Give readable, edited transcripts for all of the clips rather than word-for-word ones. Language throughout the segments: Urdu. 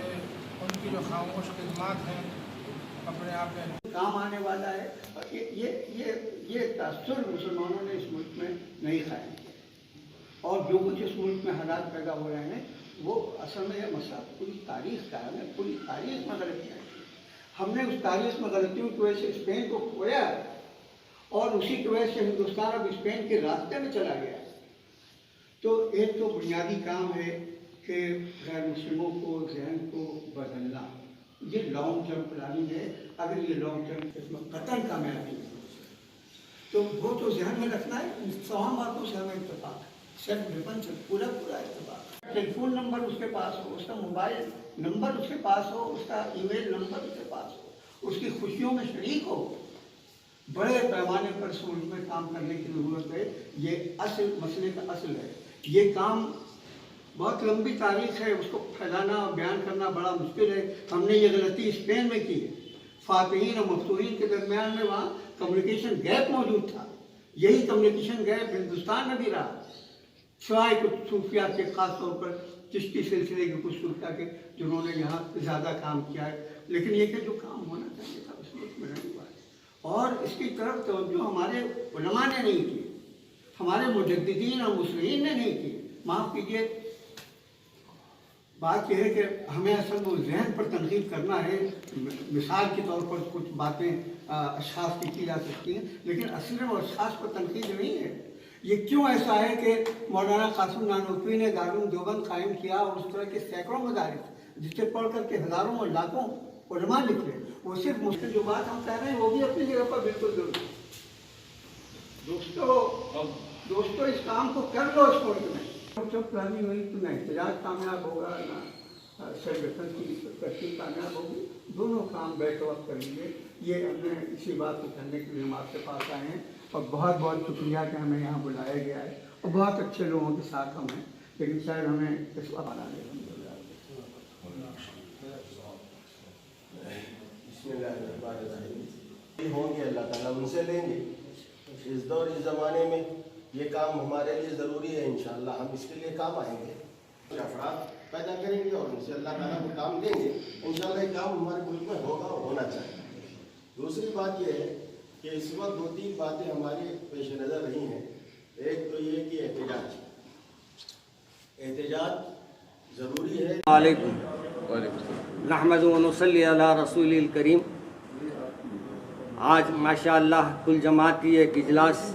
کہ ان کی جو خاموش خدمات ہیں اپنے آپ میں کام آنے والا ہے. اور یہ تاثر مسلمانوں نے اس ملک میں نہیں قائم کیا. اور جو کچھ اس ملک میں حالات پیدا ہو رہے ہیں وہ اصل میں یہ مسئلہ پوری تاریخ کا ہے. ہمیں پوری تاریخ میں غلطیاں ہیں. ہم نے اس تاریخ میں غلطیوں کی وجہ سے اسپین کو کھویا ہے اور اسی کی وجہ سے ہندوستان اب اسپین کے راستے میں چلا گیا ہے. تو ایک تو بنیادی کام ہے کہ غیر مسلموں کو ذہن کو بدلنا. یہ لانگ ٹرم پلاننگ ہے. اگر یہ لانگ ٹرم اس میں قطعاً کامیابی نہیں تو وہ تو ذہن میں رکھنا ہے. ان تمام باتوں سے ہمیں اتفاق ہے. سیلف ڈیفنس سے پورا اتفاق. ٹیلی فون نمبر اس کے پاس ہو, اس کا موبائل نمبر اس کے پاس ہو, اس کا ای میل نمبر اس کے پاس ہو, اس کی خوشیوں میں شریک ہو. بڑے پیمانے پر اس ملک میں کام کرنے کی ضرورت ہے. یہ اصل مسئلے کا اصل ہے. یہ کام بہت لمبی تاریخ ہے. اس کو پھیلانا اور بیان کرنا بڑا مشکل ہے. ہم نے یہ غلطی اسپین میں کی ہے. فاتحین اور مفتوحین کے درمیان میں وہاں کمیونیکیشن گیپ موجود تھا. یہی کمیونیکیشن گیپ ہندوستان میں بھی رہا, سوائے کچھ صوفیہ کے, خاص طور پر چشتی سلسلے کے کچھ صوفیہ کے جنہوں نے یہاں زیادہ کام کیا ہے. لیکن یہ کہ جو کام ہونا چاہیے تھا اس ملک میں نہیں ہوا ہے. اور اس کی طرف توجہ ہمارے علماء نے نہیں کی, ہمارے مجددین اور مصلحین نے نہیں کی. معاف کیجیے, بات یہ ہے کہ ہمیں اصل وہ ذہن پر تنقید کرنا ہے. مثال کے طور پر کچھ باتیں اشخاص کی جا سکتی ہیں, لیکن اصل میں وہ اشخاص پر تنقید نہیں ہے. یہ کیوں ایسا ہے کہ مولانا قاسم نانوتوی نے دارالعلوم دیوبند قائم کیا اور اس طرح کے سینکڑوں مدارس جس سے پڑھ کر کے ہزاروں اور لاکھوں علماء نکلے. وہ صرف مشکل جو بات ہم کہہ رہے ہیں وہ بھی اپنی جگہ پر بالکل ضروری ہے. دوستو اس کام کو کر لو. اس ملک میں جب پلاننگ ہوئی تو نہ احتجاج کامیاب ہوگا نہ سیلف ڈیفنس کی ترتیب کامیاب ہوگی. دونوں کام بیک وقت کر لیجیے. یہ ہم نے اسی بات کو کرنے کے لیے ہم آپ کے پاس آئے ہیں. اور بہت بہت شکریہ کہ ہمیں یہاں بلایا گیا ہے. اور بہت اچھے لوگوں کے ساتھ ہم ہیں, لیکن شاید ہمیں اس وقت بنا دے. ہوں گے اللہ تعالیٰ ان سے لیں گے. اس دور اس زمانے میں یہ کام ہمارے لیے ضروری ہے. انشاءاللہ ہم اس کے لیے کام آئیں گے, افراد پیدا کریں گے اور ان سے اللہ تعالیٰ کو کام دیں گے. انشاءاللہ یہ کام ہمارے ملک میں ہوگا اور ہونا چاہیے. دوسری بات یہ ہے کہ اس وقت 2-3 باتیں ہماری پیش نظر رہی ہیں. ایک تو یہ کہ احتجاج ضروری ہے. علیکم نحمد و نصلی علی رسول الکریم. آج ماشاءاللہ کل جماعتی ایک اجلاس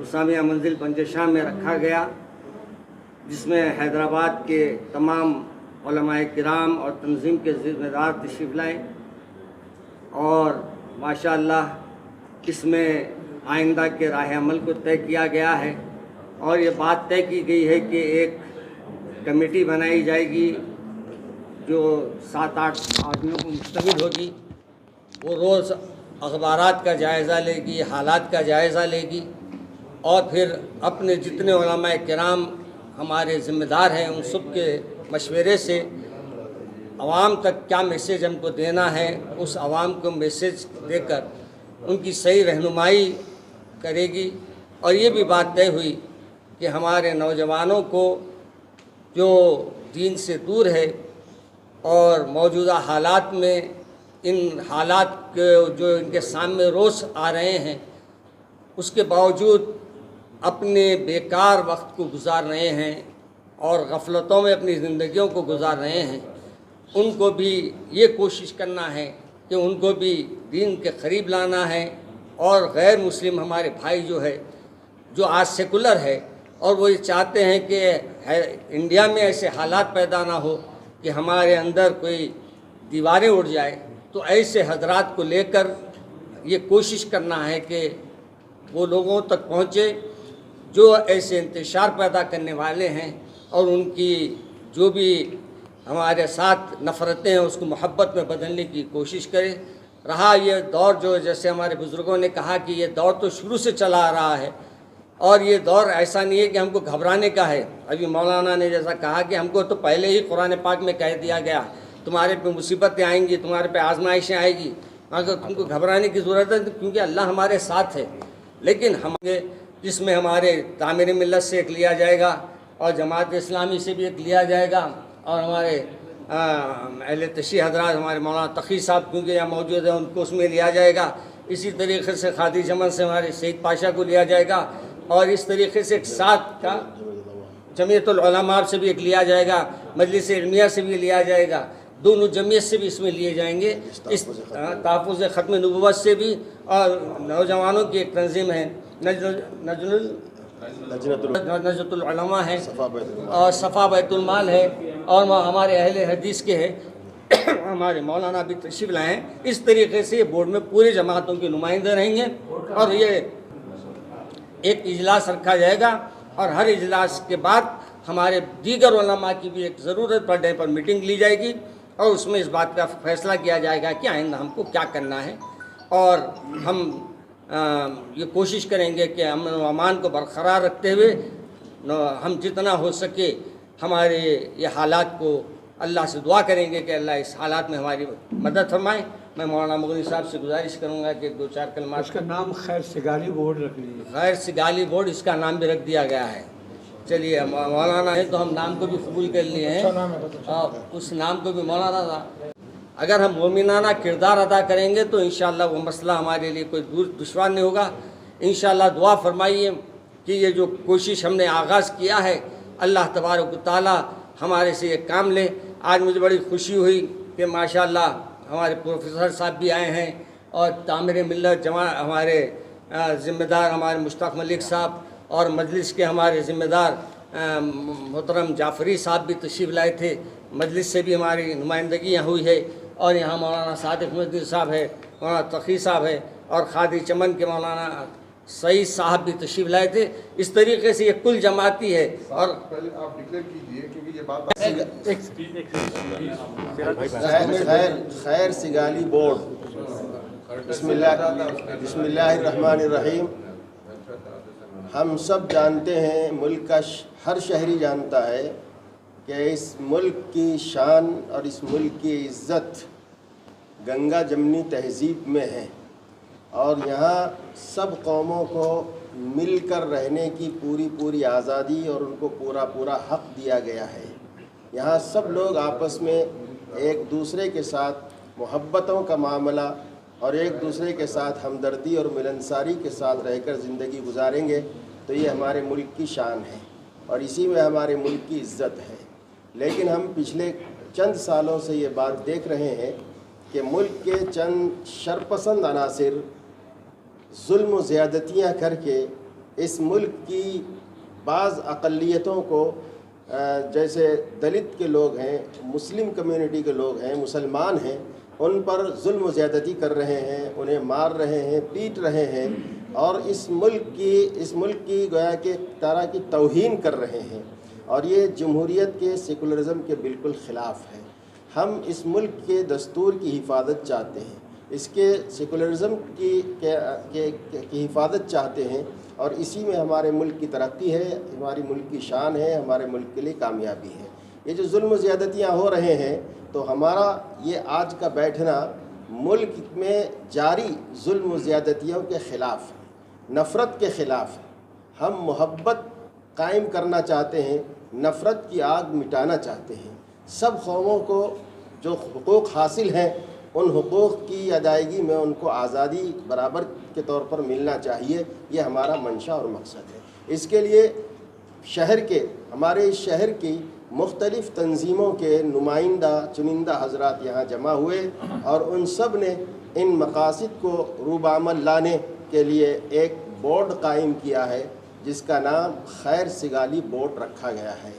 اسامیہ منزل بنجشاہ میں رکھا گیا, جس میں حیدرآباد کے تمام علماء کرام اور تنظیم کے ذمہ دار تشریف لائے. اور ماشاءاللہ اس میں آئندہ کے راہ عمل کو طے کیا گیا ہے. اور یہ بات طے کی گئی ہے کہ ایک کمیٹی بنائی جائے گی جو 7-8 آدمیوں کو مشتمل ہوگی. وہ روز اخبارات کا جائزہ لے گی, حالات کا جائزہ لے گی, اور پھر اپنے جتنے علماء کرام ہمارے ذمہ دار ہیں ان سب کے مشورے سے عوام تک کیا میسیج ہم کو دینا ہے, اس عوام کو میسیج دے کر ان کی صحیح رہنمائی کرے گی. اور یہ بھی بات طے ہوئی کہ ہمارے نوجوانوں کو جو دین سے دور ہے اور موجودہ حالات میں ان حالات کے جو ان کے سامنے روز آ رہے ہیں اس کے باوجود اپنے بیکار وقت کو گزار رہے ہیں اور غفلتوں میں اپنی زندگیوں کو گزار رہے ہیں, ان کو بھی یہ کوشش کرنا ہے کہ ان کو بھی دین کے قریب لانا ہے. اور غیر مسلم ہمارے بھائی جو ہے, جو آج سیکولر ہے اور وہ یہ چاہتے ہیں کہ انڈیا میں ایسے حالات پیدا نہ ہو کہ ہمارے اندر کوئی دیواریں اڑ جائے, تو ایسے حضرات کو لے کر یہ کوشش کرنا ہے کہ وہ لوگوں تک پہنچے جو ایسے انتشار پیدا کرنے والے ہیں, اور ان کی جو بھی ہمارے ساتھ نفرتیں ہیں اس کو محبت میں بدلنے کی کوشش کرے. رہا یہ دور جو جیسے ہمارے بزرگوں نے کہا کہ یہ دور تو شروع سے چلا آ رہا ہے, اور یہ دور ایسا نہیں ہے کہ ہم کو گھبرانے کا ہے. ابھی مولانا نے جیسا کہا کہ ہم کو تو پہلے ہی قرآن پاک میں کہہ دیا گیا تمہارے پہ مصیبتیں آئیں گی, تمہارے پہ آزمائشیں آئیں گی, مگر تم کو گھبرانے کی ضرورت ہے کیونکہ اللہ ہمارے ساتھ ہے. لیکن ہمیں جس میں ہمارے تعمیر ملت سے ایک لیا جائے گا اور جماعت اسلامی سے بھی ایک لیا جائے گا اور ہمارے اہل تشیع حضرات ہمارے مولانا تقی صاحب کیونکہ یہاں موجود ہیں ان کو اس میں لیا جائے گا. اسی طریقے سے قادری چمن سے ہمارے سعید پاشا کو لیا جائے گا, اور اس طریقے سے ایک ساتھ کا جمعیت العلماء سے بھی ایک لیا جائے گا, مجلس علمیہ سے بھی لیا جائے گا, دونوں جمعیت سے بھی اس میں لیے جائیں گے, اس تحفظ ختم نبوت سے بھی, اور نوجوانوں کی ایک تنظیم ہے نجدۃ العلماء ہے, اور صفا بیت المال ہے, اور ہمارے اہل حدیث کے ہیں ہمارے مولانا بھی تشریف لائے ہیں. اس طریقے سے یہ بورڈ میں پوری جماعتوں کے نمائندے رہیں گے, اور یہ ایک اجلاس رکھا جائے گا, اور ہر اجلاس کے بعد ہمارے دیگر علماء کی بھی ایک ضرورت پڑنے پر میٹنگ لی جائے گی, اور اس میں اس بات کا فیصلہ کیا جائے گا کہ آئندہ ہم کو کیا کرنا ہے, اور ہم یہ کوشش کریں گے کہ امن و امان کو برقرار رکھتے ہوئے ہم جتنا ہو سکے ہمارے یہ حالات کو اللہ سے دعا کریں گے کہ اللہ اس حالات میں ہماری مدد فرمائے. میں مولانا مغنی صاحب سے گزارش کروں گا کہ 2-4 کلمات. اس کا نام خیر سگالی بورڈ رکھ لیجیے. خیر سگالی بورڈ اس کا نام بھی رکھ دیا گیا ہے. چلیے مولانا ہے تو ہم نام کو بھی قبول کر لیے ہیں, اور اس نام کو بھی مولانا تھا. اگر ہم مومنانہ کردار ادا کریں گے تو انشاءاللہ وہ مسئلہ ہمارے لیے کوئی دشوار نہیں ہوگا. انشاءاللہ دعا فرمائیے کہ یہ جو کوشش ہم نے آغاز کیا ہے اللہ تبارک و تعالی ہمارے سے یہ کام لے. آج مجھے بڑی خوشی ہوئی کہ ماشاءاللہ ہمارے پروفیسر صاحب بھی آئے ہیں, اور تعمیر ملت ہمارے ذمہ دار ہمارے مشتاق ملک صاحب, اور مجلس کے ہمارے ذمہ دار محترم جعفری صاحب بھی تشریف لائے تھے. مجلس سے بھی ہماری نمائندگی یہاں ہوئی ہے, اور یہاں مولانا صادق مدیر صاحب ہے, مولانا تقی صاحب ہے, اور قادری چمن کے مولانا سعید صاحب بھی تشریف لائے تھے. اس طریقے سے یہ کل جماعتی ہے. اور پہلے آپ ڈکلیئر کیجئے کیونکہ یہ بات خیر سگالی بورڈ. بسم اللہ الرحمن الرحیم. ہم سب جانتے ہیں, ملک کا ہر شہری جانتا ہے کہ اس ملک کی شان اور اس ملک کی عزت گنگا جمنی تہذیب میں ہے, اور یہاں سب قوموں کو مل کر رہنے کی پوری آزادی اور ان کو پورا حق دیا گیا ہے. یہاں سب لوگ آپس میں ایک دوسرے کے ساتھ محبتوں کا معاملہ اور ایک دوسرے کے ساتھ ہمدردی اور ملنساری کے ساتھ رہ کر زندگی گزاریں گے تو یہ ہمارے ملک کی شان ہے, اور اسی میں ہمارے ملک کی عزت ہے. لیکن ہم پچھلے چند سالوں سے یہ بات دیکھ رہے ہیں کہ ملک کے چند شرپسند عناصر ظلم و زیادتیاں کر کے اس ملک کی بعض اقلیتوں کو, جیسے دلت کے لوگ ہیں, مسلم کمیونٹی کے لوگ ہیں, مسلمان ہیں, ان پر ظلم و زیادتی کر رہے ہیں, انہیں مار رہے ہیں, پیٹ رہے ہیں, اور اس ملک کی گویا کہ طرح کی توہین کر رہے ہیں. اور یہ جمہوریت کے سیکولرزم کے بالکل خلاف ہے. ہم اس ملک کے دستور کی حفاظت چاہتے ہیں, اس کے سیکولرزم کی حفاظت چاہتے ہیں, اور اسی میں ہمارے ملک کی ترقی ہے, ہماری ملک کی شان ہے, ہمارے ملک کے لیے کامیابی ہے. یہ جو ظلم و زیادتیاں ہو رہے ہیں تو ہمارا یہ آج کا بیٹھنا ملک میں جاری ظلم و زیادتیوں کے خلاف ہے, نفرت کے خلاف ہے. ہم محبت قائم کرنا چاہتے ہیں, نفرت کی آگ مٹانا چاہتے ہیں. سب قوموں کو جو حقوق حاصل ہیں ان حقوق کی ادائیگی میں ان کو آزادی برابر کے طور پر ملنا چاہیے. یہ ہمارا منشا اور مقصد ہے. اس کے لیے ہمارے اس شہر کی مختلف تنظیموں کے نمائندہ چنندہ حضرات یہاں جمع ہوئے, اور ان سب نے ان مقاصد کو روبعمل لانے کے لیے ایک بورڈ قائم کیا ہے جس کا نام خیر سگالی بورڈ رکھا گیا ہے.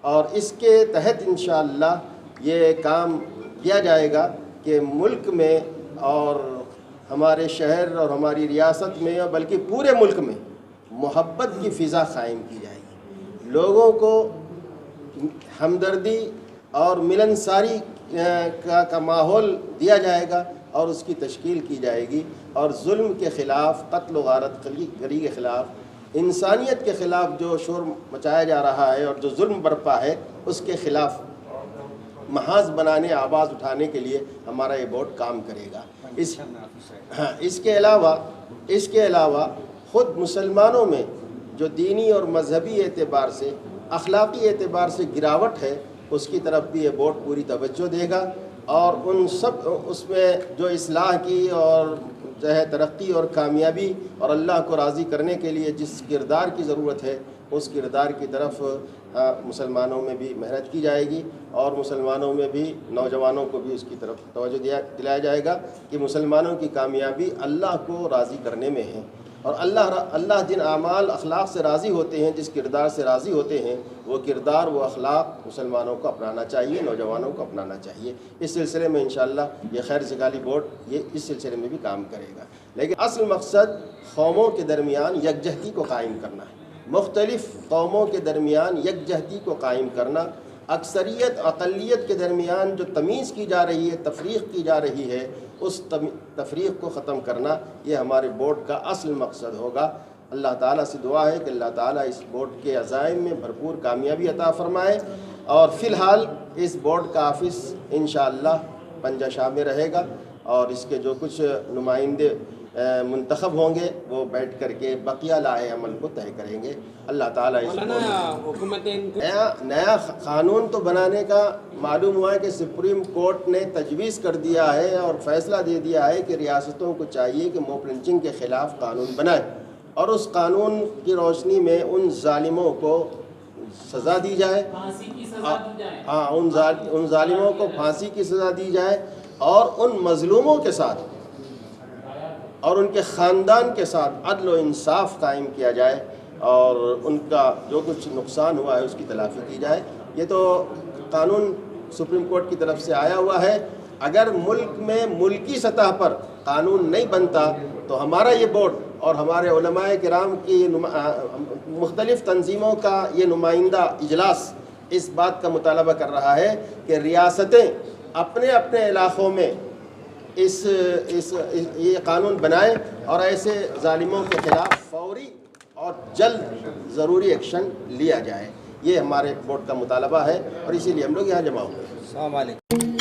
اور اس کے تحت انشاءاللہ یہ کام کیا جائے گا کہ ملک میں اور ہمارے شہر اور ہماری ریاست میں, بلکہ پورے ملک میں محبت کی فضا قائم کی جائے گی. لوگوں کو ہمدردی اور ملنساری کا ماحول دیا جائے گا, اور اس کی تشکیل کی جائے گی, اور ظلم کے خلاف, قتل و غارت گری کے خلاف, انسانیت کے خلاف جو شور مچایا جا رہا ہے اور جو ظلم برپا ہے اس کے خلاف محاذ بنانے, آواز اٹھانے کے لیے ہمارا یہ بورڈ کام کرے گا. اس کے علاوہ خود مسلمانوں میں جو دینی اور مذہبی اعتبار سے, اخلاقی اعتبار سے گراوٹ ہے, اس کی طرف بھی یہ بورڈ پوری توجہ دے گا، اور ان سب اس میں جو اصلاح کی اور جو ہے ترقی اور کامیابی اور اللہ کو راضی کرنے کے لیے جس کردار کی ضرورت ہے، اس کردار کی طرف مسلمانوں میں بھی محنت کی جائے گی، اور مسلمانوں میں بھی نوجوانوں کو بھی اس کی طرف توجہ دلایا جائے گا کہ مسلمانوں کی کامیابی اللہ کو راضی کرنے میں ہے، اور اللہ جن اعمال اخلاق سے راضی ہوتے ہیں، جس کردار سے راضی ہوتے ہیں، وہ کردار وہ اخلاق مسلمانوں کو اپنانا چاہیے، نوجوانوں کو اپنانا چاہیے۔ اس سلسلے میں انشاءاللہ یہ خیر سگالی بورڈ یہ اس سلسلے میں بھی کام کرے گا، لیکن اصل مقصد قوموں کے درمیان یکجہتی کو قائم کرنا ہے، مختلف قوموں کے درمیان یکجہتی کو قائم کرنا، اکثریت اقلیت کے درمیان جو تمیز کی جا رہی ہے، تفریق کی جا رہی ہے، اس تفریق کو ختم کرنا، یہ ہمارے بورڈ کا اصل مقصد ہوگا۔ اللہ تعالیٰ سے دعا ہے کہ اللہ تعالیٰ اس بورڈ کے عزائم میں بھرپور کامیابی عطا فرمائے، اور فی الحال اس بورڈ کا آفس انشاءاللہ پنجہ شاہ میں رہے گا، اور اس کے جو کچھ نمائندے منتخب ہوں گے وہ بیٹھ کر کے بقیہ لائحہ عمل کو طے کریں گے۔ اللہ تعالیٰ اس نیا قانون تو بنانے کا معلوم ہوا ہے کہ سپریم کورٹ نے تجویز کر دیا ہے اور فیصلہ دے دیا ہے کہ ریاستوں کو چاہیے کہ موب لنچنگ کے خلاف قانون بنائے، اور اس قانون کی روشنی میں ان ظالموں کو سزا دی جائے، ہاں ان ظالموں کو پھانسی کی سزا دی جائے، اور ان مظلوموں کے ساتھ اور ان کے خاندان کے ساتھ عدل و انصاف قائم کیا جائے، اور ان کا جو کچھ نقصان ہوا ہے اس کی تلافی کی جائے۔ یہ تو قانون سپریم کورٹ کی طرف سے آیا ہوا ہے۔ اگر ملک میں ملکی سطح پر قانون نہیں بنتا تو ہمارا یہ بورڈ اور ہمارے علماء کرام کی مختلف تنظیموں کا یہ نمائندہ اجلاس اس بات کا مطالبہ کر رہا ہے کہ ریاستیں اپنے اپنے علاقوں میں یہ قانون بنائیں، اور ایسے ظالموں کے خلاف فوری اور جلد ضروری ایکشن لیا جائے۔ یہ ہمارے بورڈ کا مطالبہ ہے، اور اسی لیے ہم لوگ یہاں جمع ہوئے ہیں۔ السلام علیکم۔